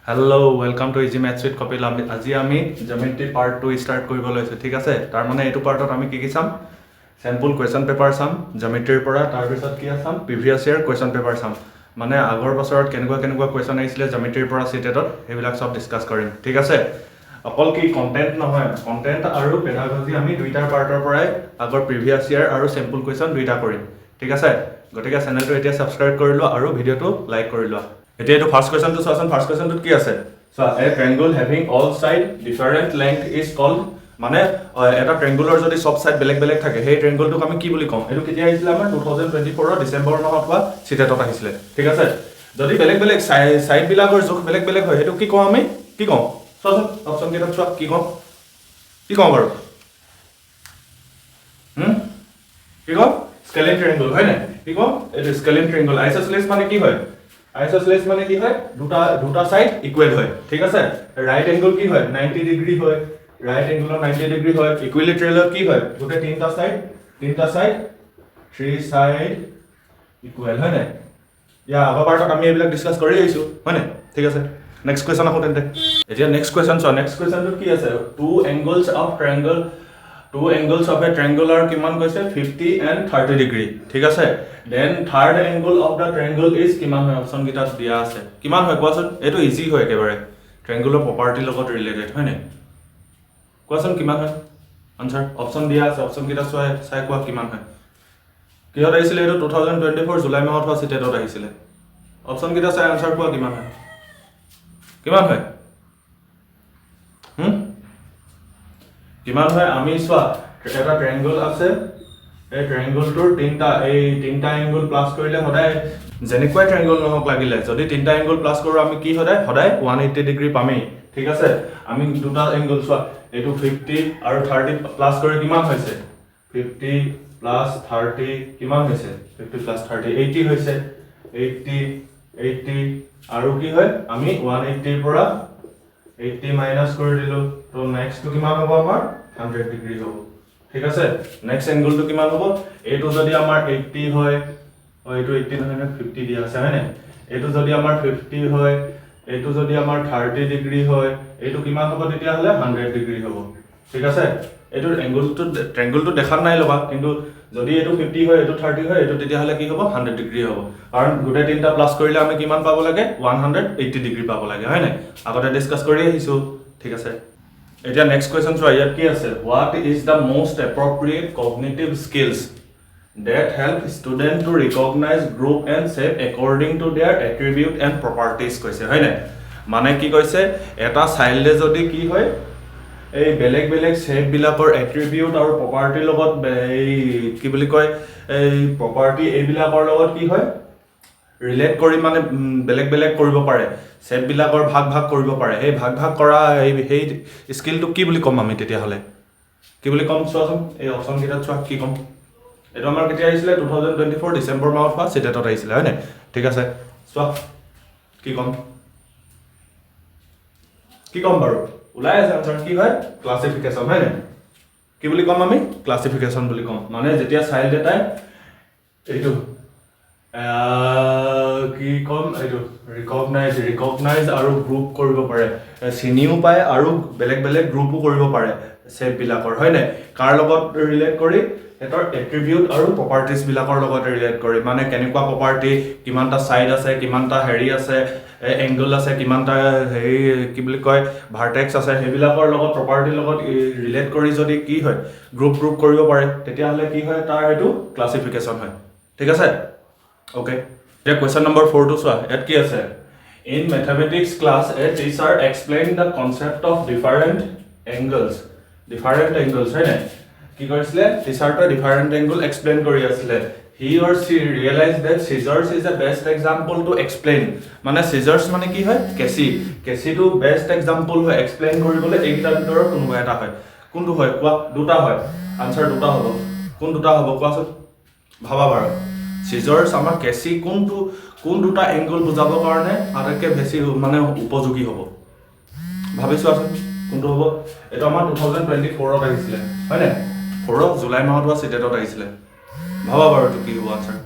Hello, welcome to Eazy Maths with Kapil. আজি আমি geometry part 2 start কৰিব লৈছো ঠিক আছে তাৰ মানে এটো পাৰ্টত আমি কি চাম sample question paper চাম geometry পৰা তাৰ পিছত কি চাম previous year question paper চাম মানে আগৰ বছৰত কেনেকুৱা question আহিছিলে geometry পৰা CTET ত হেবিলাক সব ডিসকাস কৰিম ঠিক আছে অকল কি কন্টেন্ট নহয় কন্টেন্ট আৰু পেডাগজি আমি দুইটাৰ পাৰ্টৰ পৰাই আগৰ previous year আৰু sample question দুইটা কৰিম ঠিক আছে গতিকে চেনেলটো এতিয়া সাবস্ক্ৰাইব কৰি লোৱা আৰু ভিডিওটো লাইক কৰি লোৱা এতিয়া এটো ফাৰ্স্ট কোৱেশ্চন তো চাচোন ফাৰ্স্ট কোৱেশ্চন কি আছে so a triangle having all side different length is called মানে এটা ট্ৰায়াঙ্গলৰ যদি সব সাইড বেলেগ বেলেগ থাকে সেই ট্ৰায়াঙ্গলটোক আমি কি বুলি কম এটো কেতিয়া আহিছিল আমাৰ 2024 ডিসেম্বৰ মাহত হোৱা সিটেটত আহিছিল ঠিক আছে যদি বেলেগ বেলেগ সাইড বিলাকৰ জোখ বেলেগ বেলেগ হয় এটো কি কম আমি কি কম চাচোন অপচন কেইটা চোৱা কি কম বাৰু কি কম স্কেলিন ট্ৰায়াঙ্গল হয় না কি কম এটো স্কেলিন ট্ৰায়াঙ্গল আইসোসেলেস মানে কি হয় आइसोसेलेस মানে কি হয় দুটা সাইড ইকুয়াল হয় ঠিক আছে রাইট অ্যাঙ্গেল কি হয় 90 ডিগ্রি হয় রাইট অ্যাঙ্গেল 90 ডিগ্রি হয় ইকুইলেটারাল কি হয় দুটো তিনটা সাইড থ্রি সাইড ইকুয়াল হয় না ইয়া আগৰ পাৰ্টত আমি এইবিলাক ডিসকাস কৰি আইছো হয় না ঠিক আছে নেক্সট কোৱেশ্চন আহো তেন্তে এতিয়া নেক্সট কোৱেশ্চন চোৱা নেক্সট কোৱেশ্চনটো কি আছে two angles of a triangle are কিমান কৈছে 50 and 30 degree ঠিক আছে then third angle of the triangle is কিমান হয় অপচন কিটা দিয়া আছে কিমান হয় কোৱাচোন এটো ইজি হয় একেবাৰে ট্ৰায়াঙ্গলৰ প্ৰপাৰ্টি লগত ৰিলেটেড হয় নে কোৱাচোন কিমান হয় আনসাৰ অপচন দিয়া আছে অপচন কিটা চাই কোৱা কিমান হয় কিহত আহিছিল এটো 2024 জুলাই মাহত হোৱা সিটেটত আহিছিল অপচন কিটা চাই আনসাৰ কোৱা কিমান হয় কিমান হয় আমি সোৱা এটা ট্ৰায়াঙ্গল আছে এই ট্ৰায়াঙ্গলটোৰ তিনটা অ্যাঙ্গেল প্লাস কৰিলে সদায় জেনেকুৱাই ট্ৰায়াঙ্গল নহক লাগিলে যদি তিনটা অ্যাঙ্গেল প্লাস কৰো আমি কি সদায় 180 ডিগ্ৰী পামেই ঠিক আছে আমি দুটা অ্যাঙ্গেল সোৱা এটো 50 আৰু 30 প্লাস কৰি কিমান হৈছে 50 প্লাস 30 কিমান হৈছে 50 প্লাস 30 80 হৈছে 80 আৰু কি হয় আমি 180 ৰ পৰা 80 মাইনাস কৰি দিলো তো নেক্সট তো কিমান হ'ব আমাৰ 100 ডিগ্ৰী হ'ব ঠিক আছে নেক্সট অ্যাঙ্গেল তো কিমান হ'ব এটো যদি আমাৰ 80 হয় এটো 80 নহয় না 50 দিয়া আছে হয় না এটো যদি আমাৰ 50 হয় এটো যদি আমাৰ 30 ডিগ্ৰী হয় এটো কিমান হ'ব তেতিয়া হলে 100 ডিগ্ৰী হ'ব ঠিক আছে এটো অ্যাঙ্গেলটো ট্ৰায়াঙ্গলটো দেখাত নাই লবা কিন্তু যদি এটো 50 হয় এটো 30 হয় এটো তেতিয়া হলে কি হ'ব 100 ডিগ্ৰী হ'ব কাৰণ দুটা তিনটা প্লাস কৰিলে আমি কিমান পাব লাগে 180 ডিগ্ৰী পাব লাগে হয় না আগতে ডিসকাস কৰি আহিছো ঠিক আছে এতিয়া নেক্সট কোৱেশ্চন চোৱা ইয়াত কি আছে what is the most appropriate cognitive skills that help student to recognize group and shape according to their attribute and properties কৈছে হয় না মানে কি কৈছে এটা চাইল্ডে যদি কি হয় এই বেলেগ বেলেগ শেপ বিলাকৰ এট্ৰিবিউট আৰু প্ৰপাৰ্টি লগত এই কি বুলি কয় এই প্ৰপাৰ্টি এই বিলাকৰ লগত কি হয় ৰিলেট কৰি মানে বেলেগ বেলেগ কৰিব পাৰে শেপ বিলাকৰ ভাগ কৰিব পাৰে এই ভাগ কৰা এই স্কিলটো কি বুলি কম আমি তেতিয়া হলে কি বুলি কম চোৱাচোন এই অপচন কিটা চোৱা কি কম এটো আমাৰ কেতিয়া আহিছিল 2024 ডিসেম্বৰ মাহত হোৱা সিটেটত আহিছিল হয় না ঠিক আছে চোৱা কি কম বাৰু উলাই আছে আনসাৰ কি হয় ক্লাসিফিকেশন হয় না কি বুলি কম আমি ক্লাসিফিকেশন বুলি কম মানে যেতিয়া চাইল্ড এটাই এইটো কি কম এইটো ৰিকগনাইজ আৰু গ্ৰুপ কৰিব পাৰে চিনিও পায় আৰু বেলেগ বেলেগ গ্ৰুপো কৰিব পাৰে শেপ বিলাকৰ হয় না কাৰ লগত ৰিলেট কৰি এটাৰ এট্ৰিবিউট আৰু প্ৰপাৰ্টিজ বিলাকৰ লগত ৰিলেট কৰি মানে কেনেকুৱা প্ৰপাৰ্টি কিমানটা সাইড আছে কিমানটা হেৰি আছে এংগল আছে কিমানটা হেৰি কি বুলি কয় ভাৰ্টেক্স আছে হেবিলাকৰ লগত প্ৰপাৰ্টিৰ লগত ৰিলেট কৰি যদি কি হয় গ্ৰুপ কৰিব পাৰে তেতিয়া হলে কি হয় তাৰ এটো ক্লাসিফিকেশন হয় ঠিক আছে Okay. The question number 4 to swa. At ki ase? In mathematics class, a teacher explained the concept of different angles. Different angles, right? Ki koisle? Teacher to different angle explain kori asle. He or she realized that scissors is the best example to explain. Mane scissors mane ki hoy? Kesi to best example hoy explain koribole ekta bitor konoba eta hoy. Kuntu hoy? Kwa duta hoy. Answer duta hobo. Kun duta hobo kwa so? Bhaba baro. সিজৰ্স আমাৰ কেসি কোন দুটা angle বুজাবৰ কাৰণে আটাইতকৈ বেছি মানে উপযোগী হ'ব ভাবিছো আছে কোনটো হ'ব এটা আমাৰ 2024 ত আহিছিল হয় না 4 জুলাই মাহত হোৱা সিটেটত আহিছিল ভাবা বাৰু তো কি হ'ব আনসাৰ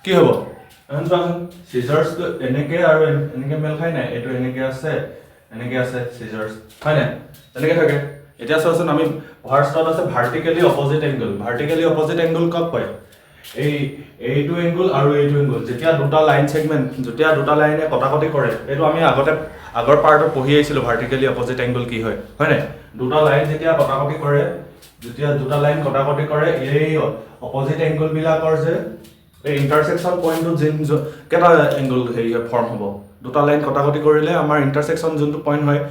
কি হ'ব সিজাৰ্স তো এনেকে আৰু এনেকে মেল খাই নাই এটো এনেকে আছে সিজাৰ্স হয় না এনেকে থাকে এটা চোৱাচোন আমি ফাৰ্ষ্টত আছে ভাৰ্টিক্যালি অপোজিট এংগল কাক কয় এই এইটো এংগল আৰু এইটো এংগল যেতিয়া দুটা লাইন সেগমেন্ট যেতিয়া দুটা লাইনে কটাকটি কৰে এটো আমি আগৰ পাৰ্টত পঢ়ি আইছিলো ভাৰ্টিক্যালি অপোজিট এংগল কি হয় হয় না দুটা লাইন যেতিয়া কটাকটি কৰে এই অপোজিট এংগল বিলাকৰ যে এই ইন্টাৰসেকশন পয়েন্টত যে কেটা এংগল হেই ফৰ্ম হ'ব দুটা লাইন কটাকটি কৰিলে আমাৰ ইন্টাৰসেকশন যোনটো পয়েন্ট হয়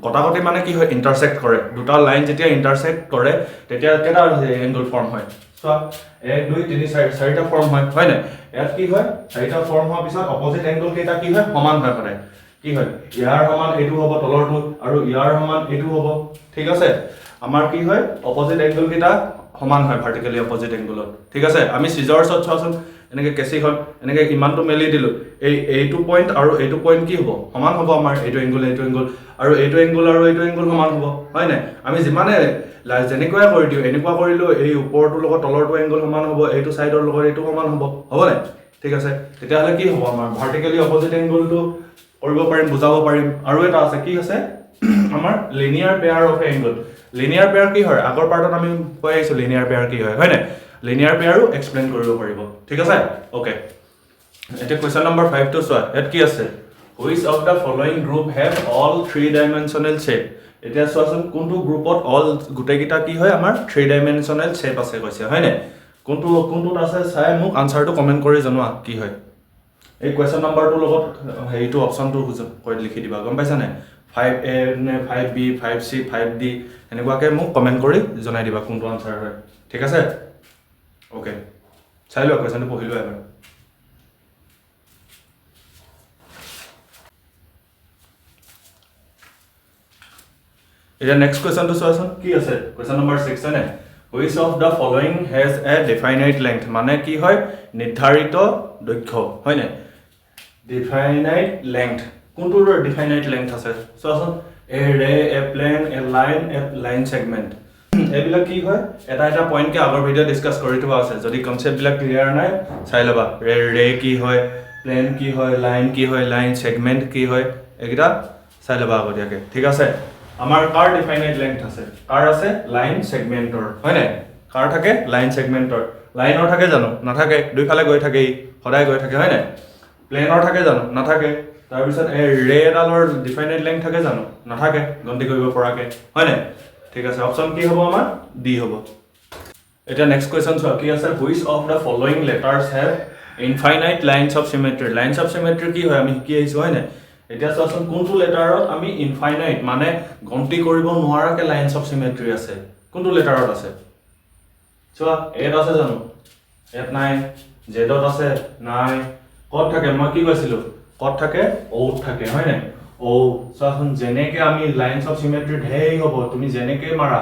কটাকটি মানে কি হয় ইন্টাৰসেক্ট কৰে দুটা লাইন যেতিয়া ইন্টাৰসেক্ট কৰে তেতিয়া কেটা এংগল ফৰ্ম হয় সো 1 2 3 4 চাৰিটা ফৰ্ম হয় না ইয়াত কি হয় চাৰিটা ফৰ্ম হোৱাৰ পিছত অপোজিট এংগল কেটা কি হয় সমান হয় সদায় কি হয় ইয়াৰ সমান এটো হ'ব তলৰটো আৰু ইয়াৰ সমান এটো হ'ব ঠিক আছে আমাৰ কি হয় অপোজিট এংগল কেটা সমান হয় ভাৰ্টিক্যালি অপোজিট এংগলত ঠিক আছে আমি সিজাৰ্সত চাওচোন এনেকে কেচিখন এনেকে ইমানটো মেলি দিলো এইটো পয়েন্ট আৰু এইটো পয়েন্ট কি হ'ব সমান হ'ব আমাৰ এইটো এংগল আৰু এইটো এংগল সমান হ'ব হয় না আমি যিমানে যেনেকৈ কৰি দিও এনেকুৱা কৰিলো এই ওপৰটো লগত তলৰটো এংগল সমান হ'ব এইটো সাইডৰ লগত এইটো সমান হ'ব না ঠিক আছে তেতিয়া হলে কি হ'ব আমাৰ ভাৰ্টিক্যালি অপোজিট এংগলটো কৰিব পাৰিম বুজাব পাৰিম আৰু এটা আছে কি আছে আমাৰ linear pair of angle linear pair কি হয় আগৰ পাৰ্টত আমি কৈ আইছো লিনিয়াৰ পেয়াৰ কি হয় না লিনিয়াৰ পেয়াৰো এক্সপ্লেইন কৰিব পাৰিব ঠিক আছে ওকে এটা কোৱেশ্চন নম্বৰ 5 টো চোৱা এত কি আছে which of the following group have all 3 dimensional shape এটা চোৱাচোন কোনটো গ্ৰুপত অল গুটেকিটা কি হয় আমাৰ 3 dimensional shape আছে কৈছে হয় না কোনটো আছে চাই মোক আনসাৰটো কমেন্ট কৰি জনোৱা কি হয় এই কোৱেশ্চন নম্বৰটো লগত হেইটো অপচনটো কৈ লিখি দিবা গম পাইছা নে 5A নে 5B 5C 5D এনেকুৱাকে মোক কমেন্ট কৰি জনাই দিবা কোনটো আনসাৰ হয় ঠিক আছে ওকে চাই লোৱা কোৱেশ্চনটো পঢ়িলো এবাৰ এটা নেক্সট কোৱেশ্চনটো চোৱাচোন কি আছে কোৱেশ্চন নম্বৰ 6 নে which of the following has a definite length মানে কি হয় নিৰ্ধাৰিত দৈৰ্ঘ্য হয় না definite length কোনটোৰ definite length আছে চোৱাচোন a ray a plane a line segment এবিলা কি হয় এটা পয়েন্ট কে আগৰ ভিডিও ডিসকাস কৰি থোৱা আছে যদি কনসেপ্ট বিলাক ক্লিয়াৰ নাই চাই লবা ৰে কি হয় প্লেন কি হয় লাইন সেগমেন্ট কি হয় এগিটা চাই লবা আগতিয়াকে ঠিক আছে আমাৰ কাৰ ডিফাইনাইট লেংথ আছে কাৰ আছে লাইন সেগমেন্টৰ হয় না কাৰ থাকে লাইন সেগমেন্টৰ লাইনৰ থাকে জানো নাথাকে দুইফালে গৈ থাকে সদায় গৈ থাকে হয় না প্লেনৰ থাকে জানো নাথাকে তাৰ পিছত ৰে এডালৰ ডিফাইনাইট লেংথ থাকে জানো নাথাকে গন্তি কৰিব পৰাকে হয় না ঠিক আছে অপচন কি হ'ব আমাৰ ডি হ'ব এটা নেক্সট কোৱেশ্চন চোৱা কি আছে which of the following letters have infinite lines of symmetry কি হয় আমি কি আহিছো হয় না এতিয়া চোৱাচোন কোনটো লেটাৰত আমি ইনফাইনাইট মানে গন্তি কৰিব নোৱাৰাকে লাইনস অফ সিমেট্ৰি আছে কোনটো লেটাৰত আছে চোৱা এত আছে জানো এত নাই জেডত আছে নাই কত থাকে মই কি কৈছিলো কত থাকে ও থাকে হয় না ও চোৱাচোন যেনেকে আমি লাইনস অফ সিমেট্ৰি ঢেই হ'ব তুমি যেনেকে মাৰা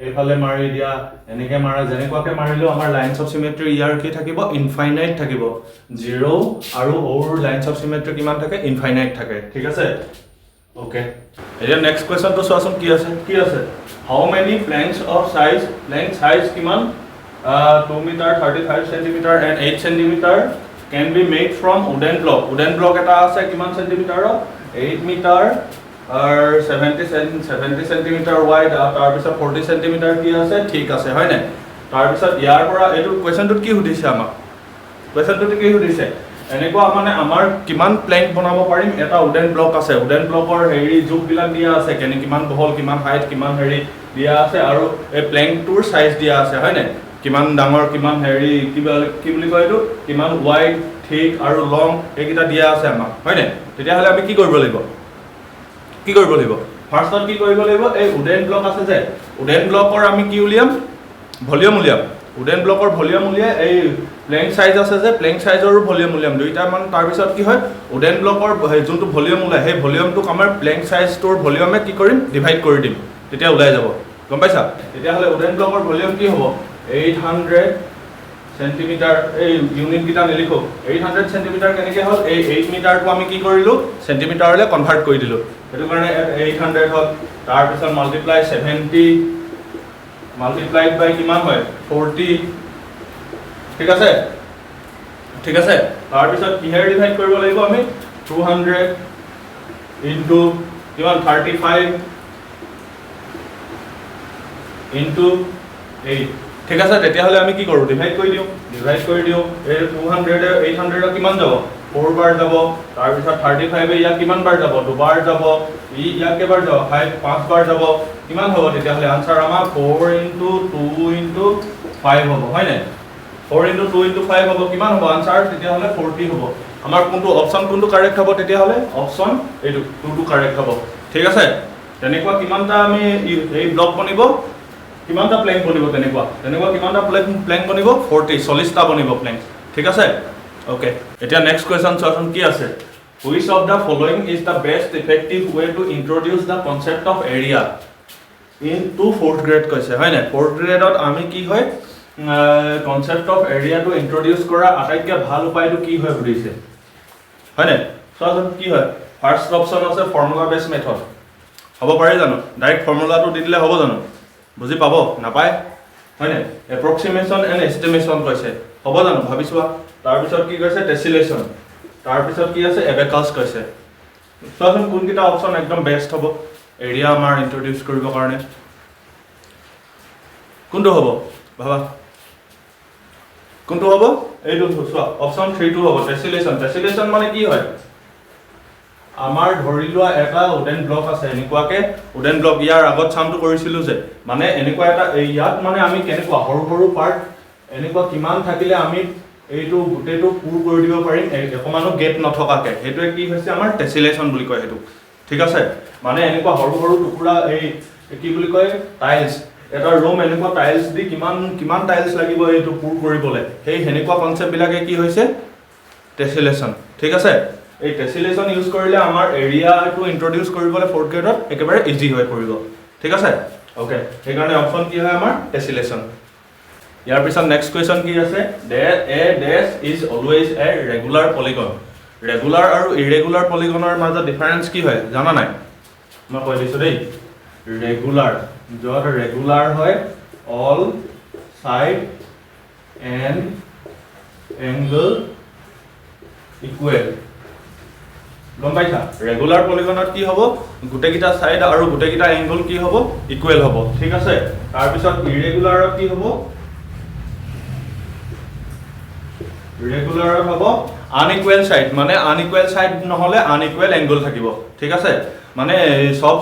এফালে মাৰি দিয়া এনেকে মাৰা যেনেকুৱাকে মাৰিলো আমাৰ লাইনস অফ সিমেট্ৰি ইয়াৰ কি থাকিব ইনফাইনাইট থাকিব 0 আৰু ওৰ লাইনস অফ সিমেট্ৰি কিমান থাকে ইনফাইনাইট থাকে ঠিক আছে ওকে এতিয়া নেক্সট কোৱেশ্চন তো চোৱাচোন কি আছে how many planks of plane size কিমান 2 metre 35 centimetre and 8 centimetre can be made from wooden block এটা আছে কিমান সেন্টিমিটাৰ 8 মিটাৰ আৰ 70 সেন্টিমিটাৰ ওয়াইড তাৰ পিছত 40 সেন্টিমিটাৰ কি আছে ঠিক আছে হয় না তাৰ পিছত ইয়াৰ পৰা এটো কোৱেশ্চনটো কি সুধিছে আমাক কোৱেশ্চনটো কি সুধিছে এনেকুৱা মানে আমাৰ কিমান প্লেন বনাব পাৰিম এটা উডেন ব্লক আছে উডেন ব্লকৰ হেৰি জোখ বিলাক দিয়া আছে কেনে কিমান বহল কিমান হাইট কিমান হেৰি দিয়া আছে আৰু এই প্লেনটোৰ সাইজ দিয়া আছে হয় না কিমান ডাঙৰ কিমান হেৰি কি বুলি কয় এটো কিমান ওয়াইড ঠিক আৰু লং এইকিটা দিয়া আছে আমাক হয় না তেতিয়া হলে আমি কি কৰিব লাগিব ফাৰ্ষ্টত কি কৰিব লাগিব এই উডেন ব্লক আছে যে উডেন ব্লকৰ আমি কি উলিয়াম ভলিউম উলিয়াম উডেন ব্লকৰ ভলিউম উলিয়াই এই প্লেন সাইজ আছে যে প্লেন সাইজৰ ভলিউম উলিয়াম দুইটা মান তাৰ পিছত কি হয় উডেন ব্লকৰ যোনটো ভলিউম উলাই সেই ভলিউমটোক আমাৰ প্লেন সাইজটোৰ ভলিউমে কি কৰিম ডিভাইড কৰি দিম তেতিয়া উলাই যাব গম পাইছা তেতিয়া হলে উডেন ব্লকৰ ভলিউম কি হ'ব 800 সেন্টিমিটার এই ইউনিট গিটা নিলিখো 800 সেন্টিমিটার কেনেকে হল এই 8 মিটাৰটো আমি কি কৰিলো সেন্টিমিটাৰলে কনভাৰ্ট কৰি দিলো এটো কাৰণে 800 হল তাৰ পিছত মাল্টিপ্লাই 70 মাল্টিপ্লাইড বাই কিমান হয় 40 ঠিক আছে ঠিক আছে তাৰ পিছত কিহেৰে ডিভাইড কৰিব লাগিব আমি 200 ইনটু কিমান 35 ইনটু 8 ঠিক আছে তেতিয়া হলে আমি কি কৰো ডিভাইড কৰি দিও এই 200 এ 800 কিমান যাব 4 বাৰ যাব তাৰ পিছত 35 এ ইয়াক কিমান বাৰ যাব দুবাৰ যাব ইয়াক কেবাৰ যাব 5 বাৰ যাব কিমান হ'ব তেতিয়া হলে आंसर আমাৰ 4 ইনটু 2 ইনটু 5 হ'ব হয় না 4 ইনটু 2 ইনটু 5 হ'ব কিমান হ'ব आंसर তেতিয়া হলে 40 হ'ব আমাৰ কোনটো অপচন কোনটো কাৰেক্ট হ'ব তেতিয়া হলে অপচন এইটো 2 টো কাৰেক্ট হ'ব ঠিক আছে তেনেকুৱা কিমানটা আমি এই ব্লক বনিব কিমানটা প্লেন বনিব তেনেকুৱা কিমানটা প্লেন বনিব 40 টা বনিব প্লেন ঠিক আছে ওকে এতিয়া নেক্সট কোৱেশ্চন চোৱাচোন কি আছে which of the following is the best effective way to introduce the concept of area in to 4th grade কৈছে হয় না 4th গ্ৰেডত আমি কি হয় concept of area to introduce কৰা আটাইতকৈ ভাল উপায়টো কি হয় বুজিছে হয় না চোৱাচোন কি হয় ফাৰ্স্ট অপচন আছে ফৰ্মুলা বেস মেথড হ'ব পাৰে জানো ডাইৰেক্ট ফৰ্মুলাটো দি দিলে হ'ব জানো বুজি পাব নাপায় হয় না এপ্ৰক্সিমেশন এণ্ড এস্টিমেশন কৈছে হ'ব জানো ভাবিছোৱা তাৰ পিছত কি কৈছে টেসিলেশন তাৰ পিছত কি আছে এবেকাস কৈছে চোৱাচোন কোনকিটা অপচন একদম বেস্ট হ'ব এৰিয়া আমাৰ ইন্ট্ৰোডিউস কৰিব কাৰণে কোনটো হ'ব ভাবা কোনটো হ'ব এইটো চোৱা অপচন 3 টো হ'ব টেসিলেশন মানে কি হয় আমাৰ ধৰি লোৱা এটা উডেন ব্লক আছে এনেকুৱাকে উডেন ব্লক ইয়াৰ আগত চামটো কৰিছিলো যে মানে এনেকুৱা এটা ইয়াত মানে আমি কেনেকুৱা সৰু সৰু পাৰ্ট এনেকুৱা কিমান থাকিলে আমি এইটো গুটেটো পুৰ কৰি দিব পাৰিম একমানো গেপ নথকাকে হেতুৱে কি হৈছে আমাৰ টেসিলেশন বুলি কয় হেতু ঠিক আছে মানে এনেকুৱা সৰু সৰু টুকুৰা এই কি বুলি কয় টাইলস এটা ৰুম এনেকুৱা টাইলস দি কিমান টাইলস লাগিব এইটো পুৰ কৰিবলে সেই হেনেকুৱা কনসেপ্ট বিলাকে কি হৈছে টেসিলেশন ঠিক আছে এই টেসিলেশন ইউজ কৰিলে আমাৰ এৰিয়াটো ইন্ট্ৰোডিউস কৰিবলৈ 4th গ্ৰেডত একেবাৰে ইজি হৈ পৰিব ঠিক আছে ওকে সেই কাৰণে অপচন কি হয় আমাৰ টেসিলেশন ইয়াৰ পিছত নেক্সট কোৱেশ্চন কি আছে a dash is always a regular polygon regular আৰু ইৰেগুলাৰ পলিগনৰ মাজত ডিফাৰেন্স কি হয় জানা নাই মই কৈ দিছো দেই ৰেগুলাৰ যত ৰেগুলাৰ হয় all side and angle equal গম পাইছা ৰেগুলাৰ পলিগনত কি হ'ব গুটেকিটা সাইড আৰু গুটেকিটা এংগল কি হ'ব ইকুৱেল হ'ব ঠিক আছে তাৰ পিছত ইৰেগুলাৰত কি হ'ব ৰেগুলাৰত হ'ব আনইকুৱেল সাইড মানে আনইকুৱেল সাইড নহলে আনইকুৱেল এংগল থাকিব ঠিক আছে মানে সব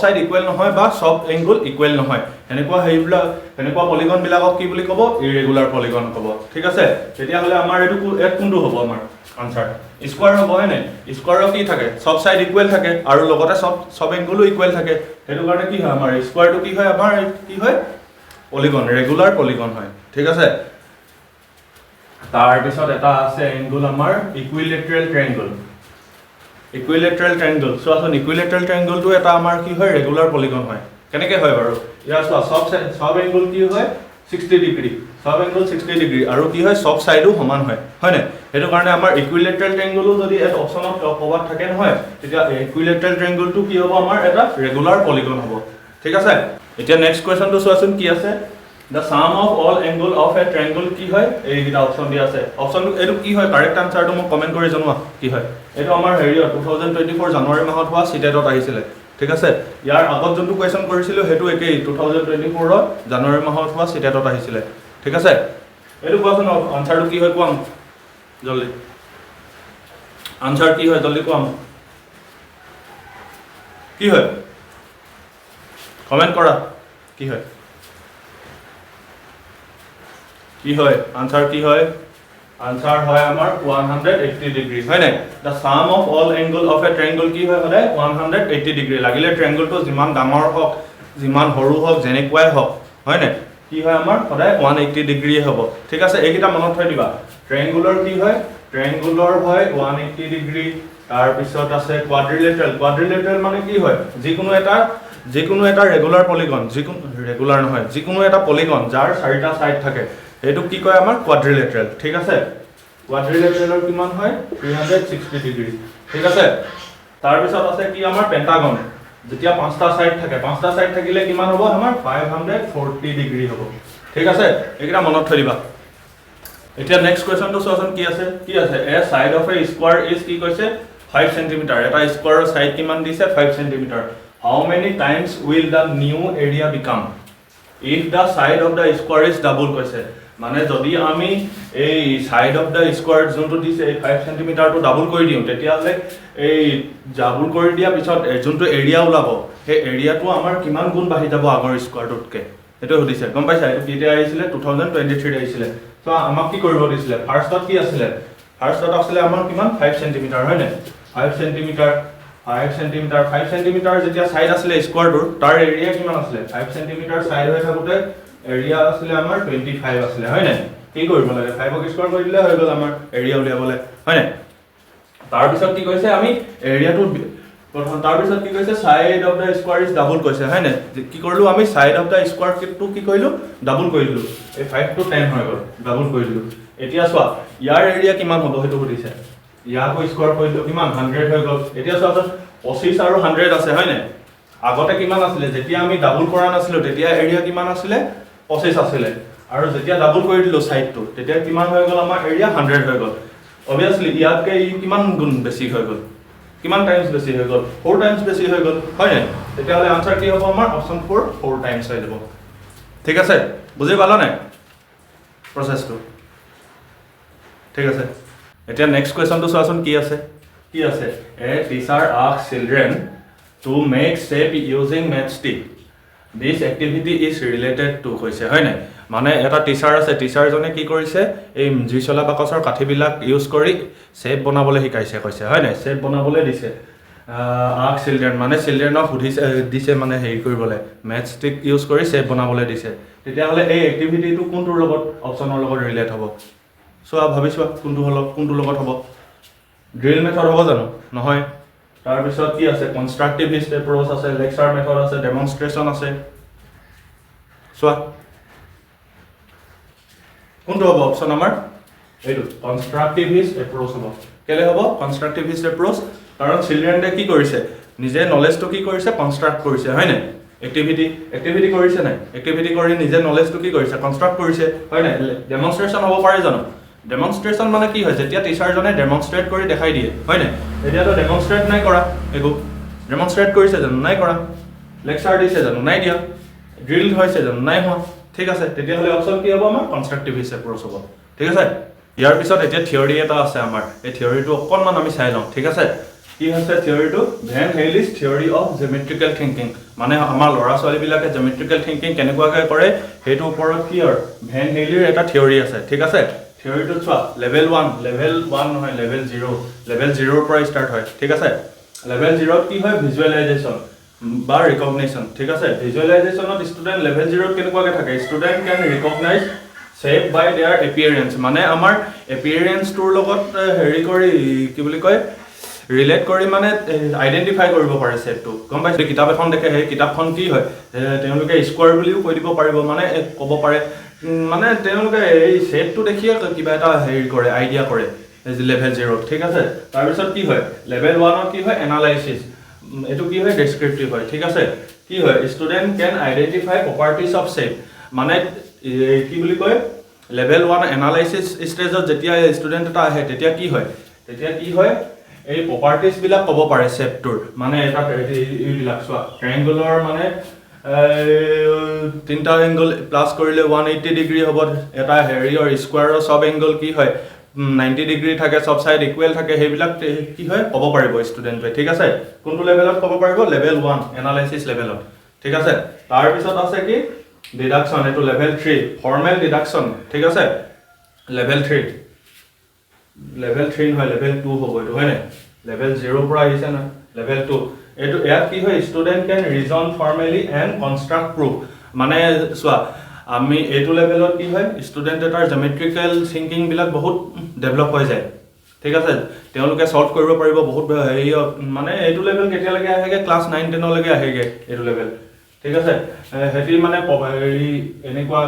সাইড ইকুৱেল নহয় বা সব এংগল ইকুৱেল নহয় এনেকুৱা হেইবলা এনেকুৱা পলিগন বিলাকক কি বুলি ক'ব ইৰেগুলাৰ পলিগন ক'ব ঠিক আছে তেতিয়া হলে আমাৰ এটো কোনটো হ'ব আমাৰ आंसर স্কয়াৰ হ'ব হয়নে স্কয়াৰৰ কি থাকে সব সাইড ইকুৱেল থাকে আৰু লগতে সব এংগলও ইকুৱেল থাকে হেতু কাৰণে কি হয় আমাৰ স্কয়াৰটো কি হয় আমাৰ কি হয় পলিগন ৰেগুলাৰ পলিগন হয় ঠিক আছে তাৰ পিছত এটা আছে এংগল আমাৰ ইকুইলেটাৰেল ট্ৰায়াঙ্গল চোৱাচোন ইকুইলেটাৰেল ট্ৰায়াঙ্গলটো এটা আমাৰ কি হয় ৰেগুলাৰ পলিগন হয় কেনেকে হয় বাৰু ইয়াৰ সব এংগল কি হয় 60 ডিগ্ৰী সব এংগল 60 ডিগ্ৰী আৰু কি হয় সব সাইডও সমান হয় হয়নে হেতু কাৰণে আমাৰ ইকুইলেটাৰেল ট্ৰায়াঙ্গলও যদি এটা অপচনত কভাৰ থাকে নহয় তেতিয়া ইকুইলেটাৰেল ট্ৰায়াঙ্গলটো কি হ'ব আমাৰ এটা ৰেগুলাৰ পলিগন হ'ব ঠিক আছে এতিয়া নেক্সট কোৱেশ্চনটো চোৱাচোন কি আছে the sum of all angle of a triangle কি হয় এই গিটা অপচন দিয়া আছে অপচনটো এটো কি হয় কারেক্ট আনসারটো মোক কমেন্ট কৰি জনোৱা কি হয় এটো আমাৰ হেৰিয় 2024 জানুৱাৰী মাহত হোৱা CTETত আহিছিলে ঠিক আছে ইয়াৰ আগত যোনটো কোৱেশ্চন কৰিছিল হেতু একেই 2024 ৰ জানুৱাৰী মাহত হোৱা CTETত আহিছিলে ঠিক আছে এটো কোৱাচোন আনসাৰটো কি হয় কোৱাম জলদি আনসাৰ কি হয় জলদি কোৱাম কি হয় কমেন্ট কৰা কি হয় কি হয় आंसर কি হয় आंसर হয় আমাৰ 180 ডিগ্ৰী হয় নাই the sum of all angle of a triangle কি হয় হলে 180 ডিগ্ৰী লাগিলে ট্ৰায়াঙ্গলটো যিমান ডাঙৰ হওক যিমান সৰু হওক যেনেকুৱাই হওক হয় নাই কি হয় আমাৰ সদায় 180 ডিগ্ৰী হ'ব ঠিক আছে এইকিটা মনত থৈ দিবা ট্ৰায়াঙ্গুলাৰ কি হয় ট্ৰায়াঙ্গুলাৰ হয় 180 ডিগ্ৰী তাৰ পিছত আছে কোৱাড্ৰিলেটাৰেল মানে কি হয় যিকোনো এটা ৰেগুলাৰ পলিগন ৰেগুলাৰ নহয় যিকোনো এটা পলিগন যাৰ চাৰিটা সাইড থাকে এটো কি কয় আমাৰ কোৱাড্ৰিলেটাৰেল ঠিক আছে কোৱাড্ৰিলেটাৰেলৰ কিমান হয় 360 ডিগ্ৰী ঠিক আছে তাৰ পিছত আছে কি আমাৰ পেন্টাগন যেতিয়া পাঁচটা সাইড থাকিলে কিমান হ'ব আমাৰ 540 ডিগ্ৰী হ'ব ঠিক আছে এইকিটা মনত থৈ দিবা এতিয়া নেক্সট কোৱেশ্চনটো চোৱাচোন কি আছে a side of a square is কি কৈছে 5 সেন্টিমিটাৰ এটা স্কোয়াৰৰ সাইড কিমান দিছে 5 centimetre how many times will da new area became if da side of the square is double কৈছে মানে যদি আমি এই সাইড অফ দা স্কোয়াৰ যোনটো দিছে 5 সেন্টিমিটাৰটো ডাবল কৰি দিও তেতিয়ালে এই ডাবল কৰি দিয়া পিছত যোনটো এৰিয়া ওলাব সেই এৰিয়াটো আমাৰ কিমান গুণ বাঢ়ি যাব আগৰ স্কোয়াৰটোতকে এটো সুধিছে গম পাইছা এটো কেতিয়া আহিছিলে 2023 আহিছিলে সো আমাক কি কৰিব দিছিলে ফাৰ্ষ্টত কি আছিলে ফাৰ্ষ্টত আছিলে আমাৰ কিমান 5 সেন্টিমিটাৰ হয় নে 5 সেন্টিমিটাৰ 5 সেন্টিমিটাৰ যেতিয়া সাইড আছিলে স্কোয়াৰটোৰ তাৰ এৰিয়া কিমান আছিলে 5 সেন্টিমিটাৰ সাইড হৈ থাকোতে এৰিয়া আছিলে আমাৰ 25 আছিলে হয় নে কি কৰিব লাগে 5 ক স্কোয়াৰ কৰি দিলে হৈ গল আমাৰ এৰিয়া উলিয়াবলে হয় নে তাৰ পিছত কি কৈছে আমি এৰিয়াটো প্ৰথম তাৰ পিছত কি কৈছে side of the square is double কৈছে হয় নে কি কৰিলো আমি সাইড অফ দা স্কোয়াৰ টো কি কৰিলো ডাবল কৰিলো এই 5 টো 10 হৈ গল ডাবল কৰিলো এতিয়া চোৱা ইয়াৰ এৰিয়া কিমান হ'ব হেতু সুধিছে ইয়াকো স্কোয়াৰ কৰিলো কিমান 100 হৈ গল এতিয়া চোৱা 25 আৰু 100 আছে হয় নে আগতে কিমান আছিলে যেতিয়া আমি ডাবল কৰা নাছিলো তেতিয়া এৰিয়া কিমান আছিলে 25 আছিলে আৰু যেতিয়া ডাবল কৰি দিলো সাইডটো তেতিয়া কিমান হৈ গল আমাৰ এৰিয়া 100 হৈ গল obviously ইয়াতকে কিমান গুণ বেছি হৈ গল কিমান টাইমছ বেছি হৈ গল 4 টাইমছ বেছি হৈ গল হয় নে তেতিয়া হলে আনসাৰ কি হ'ব আমাৰ অপচন 4 টাইমছ হৈ যাব ঠিক আছে বুজি পালা নাই প্ৰসেসটো ঠিক আছে এতিয়া নেক্সট কোৱেশ্চনটো চোৱাচোন কি আছে a teacher ask children to make shape using math stick this activity is related to কৈছে হয় নাই মানে এটা টিচাৰ আছে টিচাৰজনে কি কৰিছে এই জুইচলা বাকচৰ কাঠিবিলাক ইউজ কৰি শেপ বনাবলৈ শিকাইছে কৈছে হয় নাই শেপ বনাবলৈ দিছে আস্ক চিলড্ৰেন মানে চিলড্ৰেনক সুধিছে দিছে মানে হেৰি কৰিবলৈ ম্যাথ স্টিক ইউজ কৰি শেপ বনাবলৈ দিছে তেতিয়া হলে এই এক্টিভিটিটো কোনটোৰ লগত অপচনৰ লগত ৰিলেট হ'ব সো ভাবিছো কোনটো লগত হ'ব ড্ৰিল মেথড হ'ব জানো নহয় তাৰ পিছত কি আছে কনস্ট্ৰাকটিভিষ্ট এপ্ৰোচ আছে লেকচাৰ মেথড আছে ডেমনস্ট্ৰেচন আছে সো কোনটো হ'ব অপচন আমাৰ এইটো কনস্ট্ৰাকটিভিষ্ট এপ্ৰোচ হ'ব কেলে হ'ব কনস্ট্ৰাকটিভিষ্ট এপ্ৰোচ কাৰণ চিলড্ৰেনে কি কৰিছে নিজে নলেজটো কি কৰিছে কনস্ট্ৰাক্ট কৰিছে হয় নাই এক্টিভিটি কৰিছে নাই এক্টিভিটি কৰি নিজে নলেজটো কি কৰিছে কনস্ট্ৰাক্ট কৰিছে হয় নাই ডেমনস্ট্ৰেচন হ'ব পাৰে জানো ডেমনস্ট্ৰেচন মানে কি হয় যেতিয়া টিচাৰজনে ডেমনস্ট্ৰেট কৰি দেখাই দিয়ে হয় নাই এতিয়াতো ডেমনস্ট্ৰেট নাই কৰা একো ডেমনস্ট্ৰেট কৰিছে জানো নাই কৰা লেকচাৰ দিছে জানো নাই দিয়া ড্ৰিল হৈছে জানো নাই হোৱা ঠিক আছে তেতিয়া হলে অপচন কি হ'ব আমাৰ কনস্ট্ৰাকটিভিষ্ট এপ্ৰোচ হ'ব ঠিক আছে ইয়াৰ পিছত এতিয়া থিওৰি এটা আছে আমাৰ এই থিওৰিটো অকনমান আমি চাই লওঁ ঠিক আছে কি হৈছে থিওৰিটো ভেন হেইলিছ থিওৰি অফ জিঅমেট্ৰিকেল থিংকিং মানে আমাৰ ল'ৰা ছোৱালী বিলাকে জিঅমেট্ৰিকেল থিংকিং কেনেকুৱাকৈ কৰে সেইটো ওপৰত কি আৰু ভেন হেইলিৰ এটা থিওৰি আছে ঠিক আছে থিওৰিটো চোৱা লেভেল 1 নহয় লেভেল 0 পৰা ষ্টাৰ্ট হয় ঠিক আছে লেভেল 0 কি হয় ভিজুৱেলাইজেচন বা ৰিকগনিশ্যন ঠিক আছে ভিজুৱেলাইজেচনত ষ্টুডেন্ট লেভেল 0 কেনেকুৱাকৈ থাকে student can recognise shape by their appearance মানে আমাৰ এপিয়াৰেন্সটোৰ লগত হেৰি কৰি কি বুলি কয় ৰিলেট কৰি মানে আইডেন্টিফাই কৰিব পাৰে শেপটো গম পাইছে কিতাপ এখন দেখে সেই কিতাপখন কি হয় তেওঁলোকে স্কোয়াৰ বুলিও কৈ দিব পাৰিব মানে ক'ব পাৰে মানে তেওঁলোকে এই শেপটো দেখিয়ে কিবা এটা হেৰি কৰে আইডিয়া কৰে লেভেল 0 ঠিক আছে তাৰ পিছত কি হয় লেভেল 1 ত কি হয় এনালাইসিস এটো কি হয় ডেসক্ৰিপটিভ হয় ঠিক আছে কি হয় student can identify properties of shape মানে কি বুলি কয় লেভেল 1 এনালাইসিস ষ্টেজত যেতিয়া ষ্টুডেন্ট এটা আহে তেতিয়া কি হয় এই প্ৰপাৰ্টিজ বিলাক ক'ব পাৰে শেপটোৰ মানে এটা এইবিলাক চোৱা ট্ৰায়াঙ্গুলাৰ মানে তিনটা এংগল প্লাস কৰিলে 180 ডিগ্ৰী হ'ব এটা হেৰিৰ স্কোয়াৰৰ সব এংগল কি হয় 90 ডিগ্ৰী থাকে সব সাইড ইকুৱেল থাকে হেবিলাক কি হয় ক'ব পাৰিব ষ্টুডেন্টে ঠিক আছে কোনটো লেভেলত ক'ব পাৰিব লেভেল 1 এনালাইসিস লেভেলত ঠিক আছে তাৰ পিছত আছে কি ডিডাকশন এটো লেভেল 3 ফৰ্মেল ডিডাকশন ঠিক আছে লেভেল 3 নহয় লেভেল 2 হ'ব এটো হয় না লেভেল 0 পৰা আহিছে না লেভেল 2 এটো ইয়াত কি হয় student can reason formally and construct proof মানে চোৱা আমি এটো লেভেলত কি হয় ষ্টুডেন্ট এটাৰ জিঅমেট্ৰিক্যাল থিংকিং বিলাক বহুত ডেভেলপ হৈ যায় ঠিক আছে তেওঁলোকে সলভ কৰিব পাৰিব বহুত হেৰি মানে এটো লেভেল কেতিয়া লাগে আহেগে ক্লাস 9 10 লৈকে আহেগে এটো লেভেল ঠিক আছে হেতি মানে হেৰি এনেকুৱা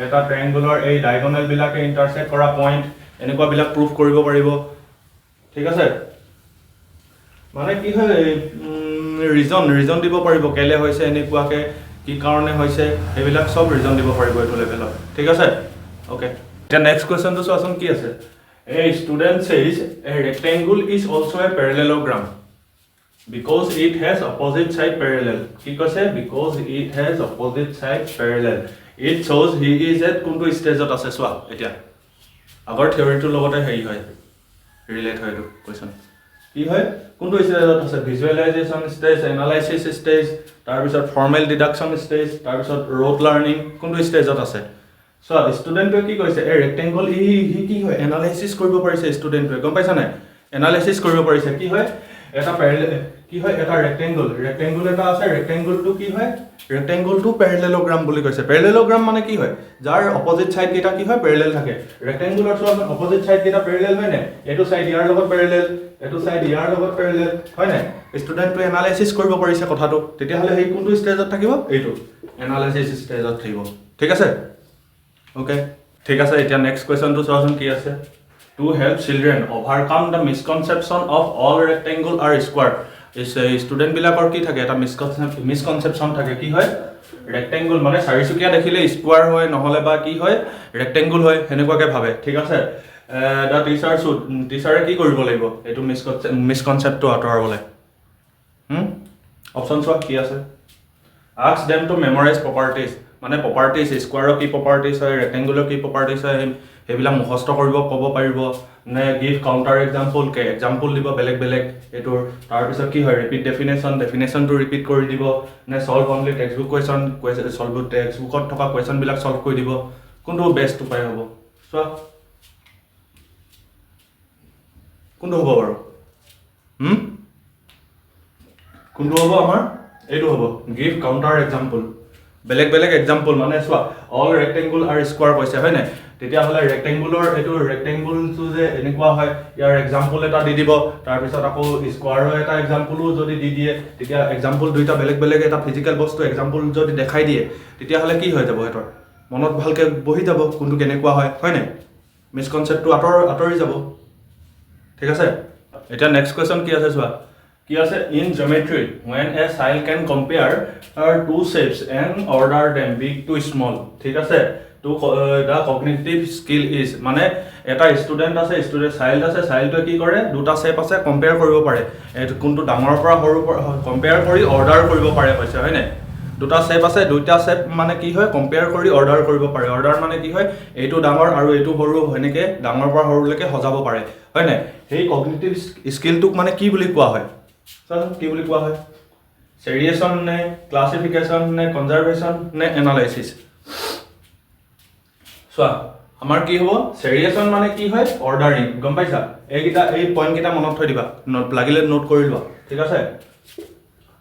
এটা ট্ৰায়াঙ্গুলাৰ এই ডায়াগোনাল বিলাকে ইন্টাৰসেক্ট কৰা পইণ্ট এনেকুৱা বিলাক প্ৰুফ কৰিব পাৰিব ঠিক আছে মানে কি হয় ৰিজন দিব পাৰিব কেলে হৈছে এনেকুৱাকে কি কাৰণে হৈছে এইবিলাক সব ৰিজন দিব পাৰিব এটো লেভেলত ঠিক আছে okay The next question to Swasan ki ase. A student says a rectangle is also a parallelogram because it has opposite side parallel. Ki kase because it has opposite side parallel. It shows he is at kuntu stage ot ase swa etia. Agor theory to logote hei hoy. Relate hoy to question. Ki hoy kuntu stage ot ase visualization stage, analysis stage, tar bisot formal deduction stage, tar bisot rote learning kuntu stage ot ase. So student to ki koise a rectangle he ki hoy analysis koribo parise student to gom paisa na analysis koribo parise ki hoy eta parallel ki hoy eta rectangle eta ase rectangle to ki hoy rectangle to parallelogram boli koise parallelogram mane ki hoy jar opposite side kita ki hoy parallel thake rectangle so opposite side kita parallel hoy na etu side yar logot parallel etu side yar logot parallel hoy na student to analysis koribo parise kotha to tetia hale hei kuntu stage ot thakibo eitu analysis stage ot thakibo thik ase okay thik ase etia next question to soason ki ase to help children overcome the misconception of all rectangle are square is a student bilakor ki thake eta misconception thake ki hoy rectangle mane sarisukia dekhile square hoy nohole ba ki hoy rectangle hoy henekwa ke bhabe thik ase the teacher ki koribo laibo etu misconcept to atorabole option so ki ase ask them to memorize properties মানে properties square কি properties হয় rectangle কি properties হয় হেবিলা মুখস্থ কৰিব কব পাৰিব নে give counter example কে example দিব বেলেগ বেলেগ এটোৰ তাৰ পিছত কি হয় repeat definition to repeat কৰি দিব নে solve only textbook question solve textbookত থকা question বিলাক solve কৰি দিব কোনটো বেষ্ট উপায় হ'ব সো কোনটো হ'ব বাৰু কোনটো হ'ব আমাৰ এইটো হ'ব give counter example বেলেগ example মানে সোৱা all rectangle are square কৈছে হয় না তেতিয়া হলে rectangular এটো rectangle তো যে এনেকুৱা হয় ইয়াৰ example এটা দি দিব তাৰ পিছত আকৌ square ৰ এটা example যদি দি দিয়ে তেতিয়া example দুইটা বেলেগ এটা physical বস্তু example যদি দেখাই দিয়ে তেতিয়া হলে কি হৈ যাব হেতৰ মনত ভালকে বহি যাব কোনটো কেনেকুৱা হয় হয় না misconcept to আতৰি যাব ঠিক আছে এটা next question কি আছে সোৱা কি আছে in geometry when a child can compare two shapes and order them big to small ঠিক আছে to the cognitive skill is মানে এটা স্টুডেন্ট আছে child কি কৰে দুটা শেপ আছে কম্পেয়াৰ কৰিব পাৰে কোনটো ডাঙৰৰ পৰা সৰু কম্পেয়াৰ কৰি অৰ্ডাৰ কৰিব পাৰে কৈছে হয় না দুটা শেপ আছে দুইটা শেপ মানে কি হয় কম্পেয়াৰ কৰি অৰ্ডাৰ কৰিব পাৰে অৰ্ডাৰ মানে কি হয় এইটো ডাঙৰ আৰু এইটো সৰু হয়নেকে ডাঙৰ পৰা সৰুলৈকে সজাব পাৰে হয় না সেই কগনিটিভ স্কিলটোক মানে কি বুলি কোৱা হয় কি বুলি কোৱা হয় সেৰিয়েশন নে ক্লাসিফিকেশন নে কনজাৰভেশন নে এনালাইসিস সো আমাৰ কি হ'ব সেৰিয়েশন মানে কি হয় অৰ্ডাৰিং গম পাইছা এইকিটা এই পইণ্ট কিটা মনত থৈ দিবা নোট লাগিলে নোট কৰি লোৱা ঠিক আছে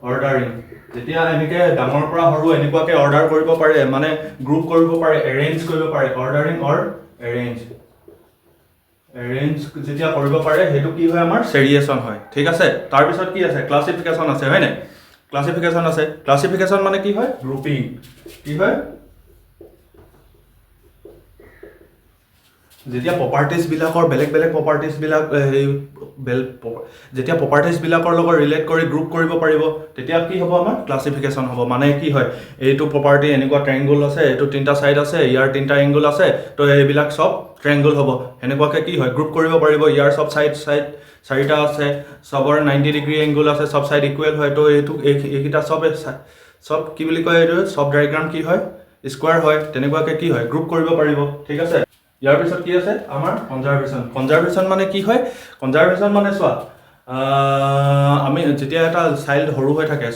অৰ্ডাৰিং যেতিয়া এনেকে ডাঙৰ পৰা সৰু এনেকুৱাকে অৰ্ডাৰ কৰিব পাৰে মানে গ্ৰুপ কৰিব পাৰে এৰেঞ্জ কৰিব পাৰে অৰ্ডাৰিং অৰ এৰেঞ্জ যেতিয়া কৰিব পাৰে হেতু কি হয় আমাৰ সেৰিয়েশন হয় ঠিক আছে তাৰ পিছত কি আছে ক্লাসিফিকেশন আছে হয় না ক্লাসিফিকেশন মানে কি হয় গ্ৰুপিং কি হয় যেতিয়া প্ৰপাৰ্টিজ বিলাকৰ বেলেগ প্ৰপাৰ্টিজ বিলাক যেতিয়া প্ৰপাৰ্টিজ বিলাকৰ লগত ৰিলেট কৰি গ্ৰুপ কৰিব পাৰিব তেতিয়া কি হ'ব আমাৰ ক্লাসিফিকেশন হ'ব মানে কি হয় এইটো প্ৰপাৰ্টি এনেকুৱা ট্ৰায়াঙ্গল আছে এইটো তিনটা সাইড আছে ইয়াৰ তিনটা এংগল আছে তো এইবিলাক সব ট্ৰায়াঙ্গল হ'ব এনেকুৱাকে কি হয় গ্ৰুপ কৰিব পাৰিব ইয়াৰ সব সাইড চাৰিটা আছে সবৰ 90 ডিগ্ৰী এংগল আছে সব সাইড ইকুৱেল হয় তো এইটো এইকিটা সব কি বুলি কয় এইটো সব ডায়াগ্ৰাম কি হয় স্কয়াৰ হয় তেনেকুৱাকে কি হয় গ্ৰুপ কৰিব পাৰিব ঠিক আছে ইয়াৰ পিছত কি আছে আমাৰ কনজাৰভেশন মানে কি হয় কনজাৰভেশন মানে সোৱা আমি যেতিয়া এটা চাইল্ড সৰু হৈ থাকে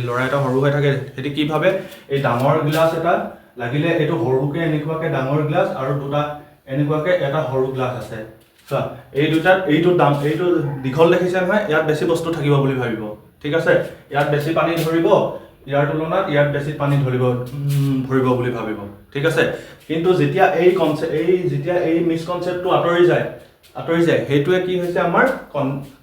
লৰা এটা সৰু হৈ থাকে হেতি কি ভাবে এই ডাঙৰ গ্লাস এটা লাগিলে এটো সৰুকে এনেকুৱাকে ডাঙৰ গ্লাস আৰু দুটা এনেকুৱাকে এটা সৰু গ্লাস আছে সোৱা এই দুটাত এইটো দীঘল দেখিছে নহয় ইয়াত বেছি বস্তু থাকিব বুলি ভাবিব ঠিক আছে ইয়াত বেছি পানী ধৰিব ইয়াৰ তুলনাত ইয়াত বেছি পানী ধৰিব বুলি ভাবিব ঠিক আছে কিন্তু যেতিয়া এই মিসকনসেপ্টটো আতৰি যায় হেতুৱে কি হৈছে আমাৰ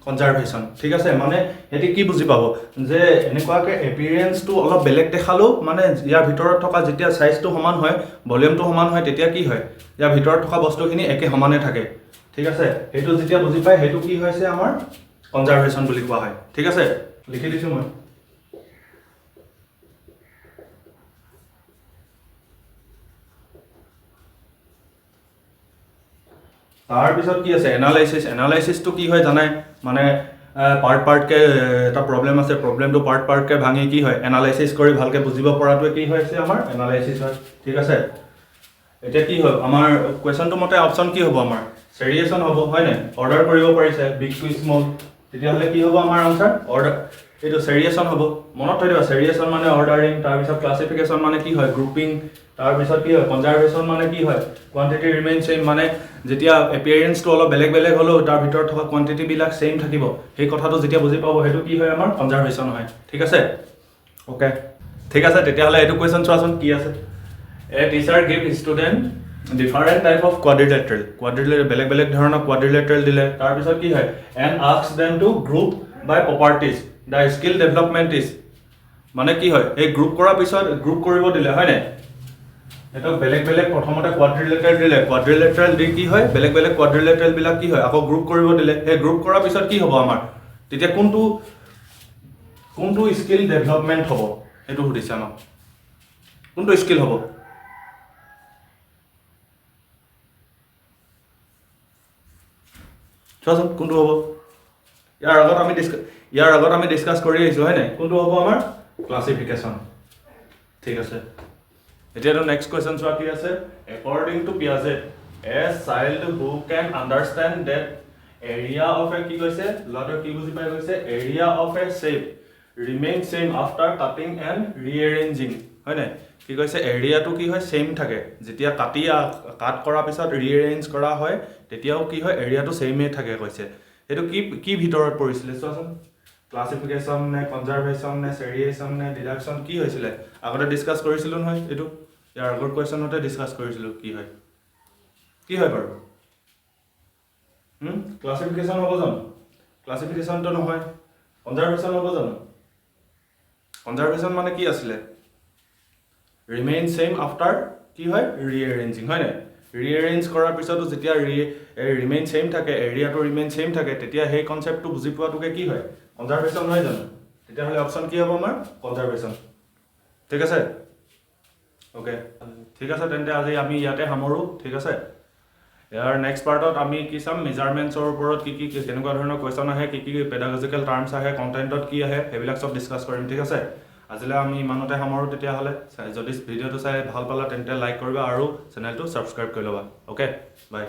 কনজাৰভেশন ঠিক আছে মানে হেতি কি বুজি পাব যে এনেকুৱাকে এপিয়াৰেন্সটো অলপ বেলেগ দেখালো মানে ইয়াৰ ভিতৰত থকা যেতিয়া সাইজটো সমান হয় ভলিউমটো সমান হয় তেতিয়া কি হয় ইয়াৰ ভিতৰত থকা বস্তুখিনি একে সমানে থাকে ঠিক আছে হেতু যেতিয়া বুজি পায় হেতু কি হৈছে আমাৰ কনজাৰভেশন বুলি কোৱা হয় ঠিক আছে লিখি দিছো মই তাৰ পিছত কি আছে এনালাইসিসটো কি হয় জানাই মানে পাৰ্ট কে এটা প্ৰবলেম আছে প্ৰবলেমটো পাৰ্ট কে ভাঙি কি হয় এনালাইসিস কৰি ভালকে বুজিব পৰাটোৱে কি হৈছে আমাৰ এনালাইসিস হয় ঠিক আছে এতিয়া কি হয় আমাৰ কোৱেশ্চনটো মতে অপচন কি হ'ব আমাৰ সেৰিয়েশন হ'ব হয় না অৰ্ডাৰ কৰিব পাৰিছে বিগ টু স্মল তেতিয়া হলে কি হ'ব আমাৰ আনসাৰ অৰ্ডাৰ এটো সেৰিয়েশন হ'ব মনত থৈ দিবা সেৰিয়েশন মানে অৰ্ডাৰিং তাৰ পিছত ক্লাসিফিকেশন মানে কি হয় গ্ৰুপিং তাৰ পিছত কি হয় কনজাৰভেশন মানে কি হয় কোৱান্টিটি ৰিমেইন সেম মানে যেতিয়া এপিয়াৰেন্সটো অলপ বেলেগ বেলেগ হলো তাৰ ভিতৰত থকা কোৱান্টিটি বিলাক সেম থাকিব সেই কথাটো যেতিয়া বুজি পাব হেতু কি হয় আমাৰ কনজাৰভেশন হয় ঠিক আছে ওকে ঠিক আছে তেতিয়া হলে এটো কোৱেশ্চন চোৱাচোন কি আছে a teacher give student different type of quadrilateral বেলেগ ধৰণৰ quadrilateral দিলে তাৰ পিছত কি হয় and asks them to group by properties the skill development is মানে কি হয় এই গ্ৰুপ কৰাৰ পিছত গ্ৰুপ কৰিব দিলে হয় নাই এটা বেলেগ প্ৰথমতে quadrilateral দি কি হয় বেলেগ quadrilateral বিলাক কি হয় আকৌ গ্ৰুপ কৰিব দিলে এই গ্ৰুপ কৰাৰ পিছত কি হ'ব আমাৰ তেতিয়া কোনটো স্কিল ডেভেলপমেন্ট হ'ব এটো সুধিছে আমাক কোনটো স্কিল হ'ব চোৱাচোন কোনটো হ'ব ইয়াৰ আগত আমি ডিসকাস কৰি আহিছো হয় নাই কোনটো হ'ব আমাৰ ক্লাসিফিকেশন ঠিক আছে এতিয়াটো নেক্সট কোৱেশ্চন চোৱা কি আছে according to Piaget a child who can understand that area of a কি কৈছে লটো কি বুজি পাই কৈছে area of a shape remain same after cutting and rearranging হয় নাই কি কৈছে এৰিয়াটো কি হয় সেম থাকে যেতিয়া কাট কৰাৰ পিছত ৰিএৰেঞ্জ কৰা হয় তেতিয়াও কি হয় এৰিয়াটো সেমে থাকে কৈছে এটো কি ভিতৰত পৰিছিল চোৱাচোন ক্লাসিফিকেশন নে কনজাৰভেশন নে সেৰিয়েশন নে ডিডাকশন কি হৈছিল আগতে ডিসকাস কৰিছিলো নহয় এটো ইয়াৰ আগৰ কোৱেশ্চনতে ডিসকাস কৰিছিলো কি হয় বাৰু ক্লাসিফিকেশন হ'ব জানো ক্লাসিফিকেশন তো নহয় কনজাৰভেশন হ'ব জানো কনজাৰভেশন মানে কি আছিল remain same after কি হয় rearranging হয় না rearrange কৰাৰ পিছতো যেতিয়া remain same থাকে এৰিয়াটো remain same থাকে তেতিয়া সেই কনসেপ্টটো বুজি পোৱাটোকে কি হয় কনজাৰভেশন হয় জানো তেতিয়া হলে অপচন কি হ'ব আমাৰ কনজাৰভেশন ঠিক আছে ওকে ঠিক আছে তেন্তে আজি আমি ইয়াতে সামৰো ঠিক আছে ইয়াৰ নেক্সট পাৰ্টত আমি কি চাম মেজাৰমেন্টছৰ ওপৰত কি কেনেকুৱা ধৰণৰ কোৱেশ্চন আহে কি পেডাগজিক্যাল টাৰ্মছ আহে কন্টেন্টত কি আহে হেবিলাক সব ডিসকাস কৰিম ঠিক আছে আজিলে আমি ইমানতে সামৰো তেতিয়া হলে যদি ভিডিওটো চাই ভাল পালা তেন্তে লাইক কৰিবা আৰু চেনেলটো সাবস্ক্ৰাইব কৰি লবা ওকে বাই